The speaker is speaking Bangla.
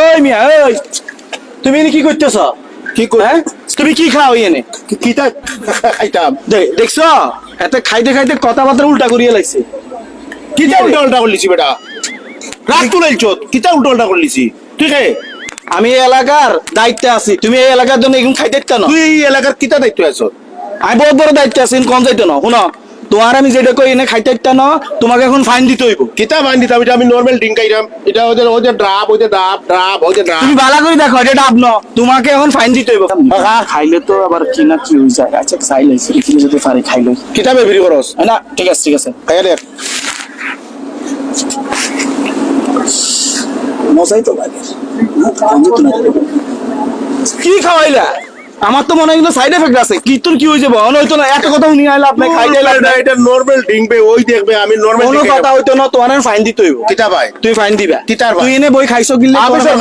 ওই মিয়া ওই তুমি এনে কি করতেছ? কি কই হ্যাঁ তুমি কি খাও এনে? কিতা খাইতাম দেখছো এতে খাইতে খাইতে কথাবার্তা উল্টা করিয়ে লাগছে। কিতা উল্টা উল্টা করলিছি বেটা রাত তুলাইছ কিতা উল্টা উল্টা করলিছি তুই কে আমি এই এলাকার দায়িত্বে আছি, তুমি এই এলাকার জন্য এখন খাইতে ইচ্ছা না। তুই এই এলাকার কিতা দায়িত্ব আছো আমি বহুত বড় দায়িত্বে আছি, কম যাইতো না। শুনো তোমার আমি যেটা কই এনে খাইতে ইচ্ছা না, তোমাকে এখন ফাইন দিতে হইব। কিতা বাইন দিতাম এটা আমি নর্মাল ড্রিঙ্ক খাইতাম এটা ওদের ড্রাপ ওদের ড্রাপ ড্রাপ ওদের ড্রাপ তুমি বালা করে দেখো এটা ডাব ন, তোমাকে এখন ফাইন দিতে হইব। খাইলে তো আবার কি না কি হয়ে যায়। আচ্ছা খাইলে কিনে যেতে পারি খাইলে কিতা বেবরি করস না। ঠিক আছে ঠিক আছে, খাইয়া দেখ মজাই তো লাগে। কি খাওয়াইলা? আমার তো মনে হয় কিন্তু সাইড এফেক্ট আছে। কি তোর কি হয়ে যাবো হয়তো না, এত কথা উনি আইলা আপনি খাইতে এটা নর্মাল ড্রিঙ্ক বে ওই দেখবে আমি নর্মাল কোনো কথা হইতো না, তোমার ফাইন দিতে হইব। কিতা ভাই তুই ফাইন দিবা। কিতার ভাই? তুই এনে বই খাইছো গিলে